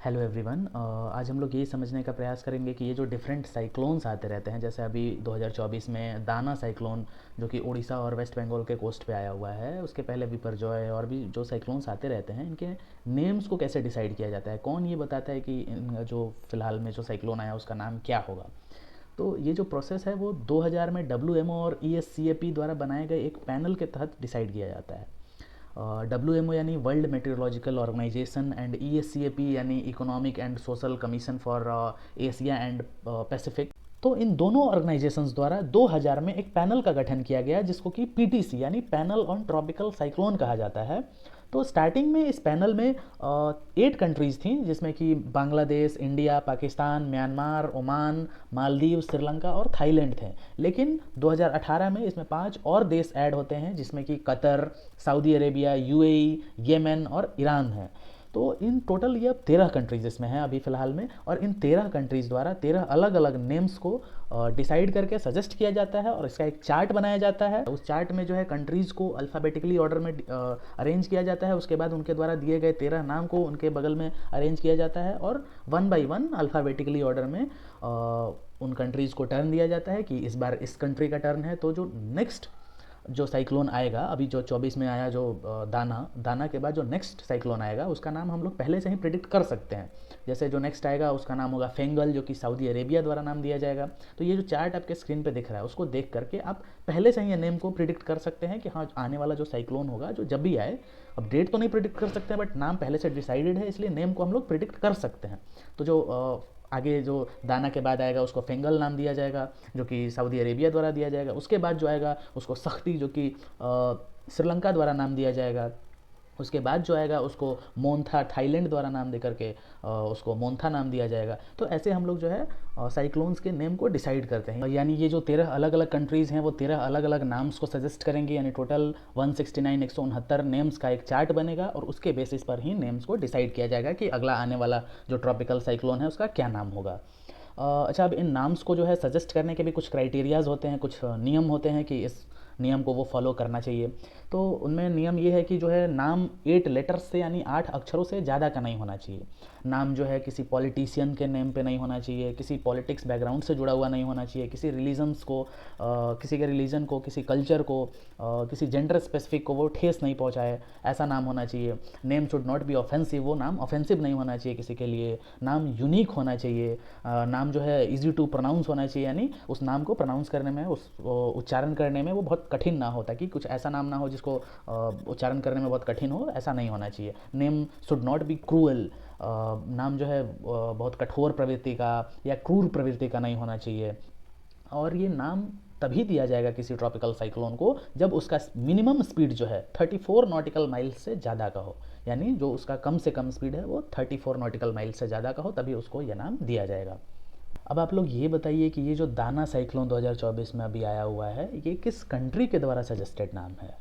Hello everyone. आज हम लोग ये समझने का प्रयास करेंगे कि ये जो डिफरेंट साइक्लोन्स आते रहते हैं, जैसे अभी 2024 में दाना साइक्लोन जो कि उड़ीसा और वेस्ट बंगाल के कोस्ट पे आया हुआ है, उसके पहले बिपरजॉय और भी जो साइक्लोन्स आते रहते हैं, इनके नेम्स को कैसे डिसाइड किया जाता है, कौन ये बताता है कि जो फ़िलहाल में जो साइक्लोन आया उसका नाम क्या होगा। तो ये जो प्रोसेस है वो 2000 में WMO और ESCAP द्वारा बनाए गए एक पैनल के तहत डिसाइड किया जाता है। WMO यानी world meteorological organisation and ESCAP यानी economic and social commission for Asia and Pacific. तो इन दोनों ऑर्गेनाइजेशंस द्वारा 2000 में एक पैनल का गठन किया गया जिसको कि PTC यानी पैनल ऑन ट्रॉपिकल साइक्लोन कहा जाता है। तो स्टार्टिंग में इस पैनल में 8 कंट्रीज़ थी, जिसमें कि Bangladesh, India, Pakistan, Myanmar, Oman, Maldives, Sri Lanka और थाईलैंड थे। लेकिन 2018 में इसमें 5 और देश ऐड होते हैं, जिसमें कि Qatar, Saudi Arabia, UAE, Yemen और ईरान है। तो इन टोटल ये अब 13 कंट्रीज़ इसमें हैं अभी फ़िलहाल में, और इन 13 कंट्रीज़ द्वारा 13 अलग अलग नेम्स को डिसाइड करके सजेस्ट किया जाता है और इसका एक चार्ट बनाया जाता है। उस चार्ट में जो है कंट्रीज़ को अल्फ़ाबेटिकली ऑर्डर में अरेंज किया जाता है। उसके बाद उनके द्वारा दिए गए 13 नाम को उनके बगल में अरेंज किया जाता है और one by one alphabetically order में उन कंट्रीज़ को टर्न दिया जाता है कि इस बार इस कंट्री का टर्न है। तो जो नेक्स्ट जो साइक्लोन आएगा, अभी जो 24 में आया जो दाना के बाद जो नेक्स्ट साइक्लोन आएगा उसका नाम हम लोग पहले से ही प्रिडिक्ट कर सकते हैं। जैसे जो नेक्स्ट आएगा उसका नाम होगा फेंगल, जो कि सऊदी अरेबिया द्वारा नाम दिया जाएगा। तो ये जो चार्ट आपके स्क्रीन पे दिख रहा है उसको देख करके आप पहले से ही ये नेम को प्रिडिक्ट कर सकते हैं कि हाँ, आने वाला जो साइक्लोन होगा जो जब भी आए, अब डेट तो नहीं प्रिडिक्ट कर सकते हैं बट नाम पहले से डिसाइडेड है, इसलिए नेम को हम लोग प्रिडिक्ट कर सकते हैं। तो जो आगे जो दाना के बाद आएगा उसको फेंगल नाम दिया जाएगा, जो कि सऊदी अरेबिया द्वारा दिया जाएगा। उसके बाद जो आएगा उसको सख्ती, जो कि श्रीलंका द्वारा नाम दिया जाएगा। उसके बाद जो आएगा उसको मोन्था, थाईलैंड द्वारा नाम दे करके उसको मोन्था नाम दिया जाएगा। तो ऐसे हम लोग जो है साइक्लोन्स के नेम को डिसाइड करते हैं। यानी ये जो 13 अलग अलग कंट्रीज़ हैं वो 13 अलग अलग नाम्स को सजेस्ट करेंगे, यानी टोटल 169 नेम्स का एक चार्ट बनेगा और उसके बेसिस पर ही नेम्स को डिसाइड किया जाएगा कि अगला आने वाला जो ट्रॉपिकल साइक्लोन है उसका क्या नाम होगा। अच्छा, अब इन नाम्स को जो है सजेस्ट करने के भी कुछ क्राइटेरियाज़ होते हैं, कुछ नियम होते हैं कि इस नियम को वो फॉलो करना चाहिए। तो उनमें नियम ये है कि जो है नाम 8 लेटर्स से यानी 8 अक्षरों से ज़्यादा का नहीं होना चाहिए। नाम जो है किसी पॉलिटिशियन के नेम पे नहीं होना चाहिए, किसी पॉलिटिक्स बैकग्राउंड से जुड़ा हुआ नहीं होना चाहिए, किसी रिलीजन्स को किसी के रिलीजन को, किसी कल्चर को, किसी जेंडर स्पेसिफिक को वो ठेस नहीं पहुँचाए, ऐसा नाम होना चाहिए। Name should not be offensive, वो नाम ऑफेंसिव नहीं होना चाहिए किसी के लिए। नाम यूनिक होना चाहिए। नाम जो है इजी टू प्रोनाउंस होना चाहिए, यानी उस नाम को प्रोनाउंस करने में, उस उच्चारण करने में वो बहुत कठिन ना हो, ताकि कुछ ऐसा नाम ना हो जिसको उच्चारण करने में बहुत कठिन हो, ऐसा नहीं होना चाहिए। Name should not be cruel, नाम जो है बहुत कठोर प्रवृत्ति का या क्रूर प्रवृत्ति का नहीं होना चाहिए। और ये नाम तभी दिया जाएगा किसी ट्रॉपिकल साइक्लोन को जब उसका मिनिमम स्पीड जो है 34 नॉटिकल माइल से ज़्यादा का हो, यानी जो उसका कम से कम स्पीड है वो 34 नॉटिकल माइल से ज़्यादा का हो, तभी उसको यह नाम दिया जाएगा। अब आप लोग ये बताइए कि ये जो दाना साइक्लोन 2024 में अभी आया हुआ है, ये किस कंट्री के द्वारा सजेस्टेड नाम है।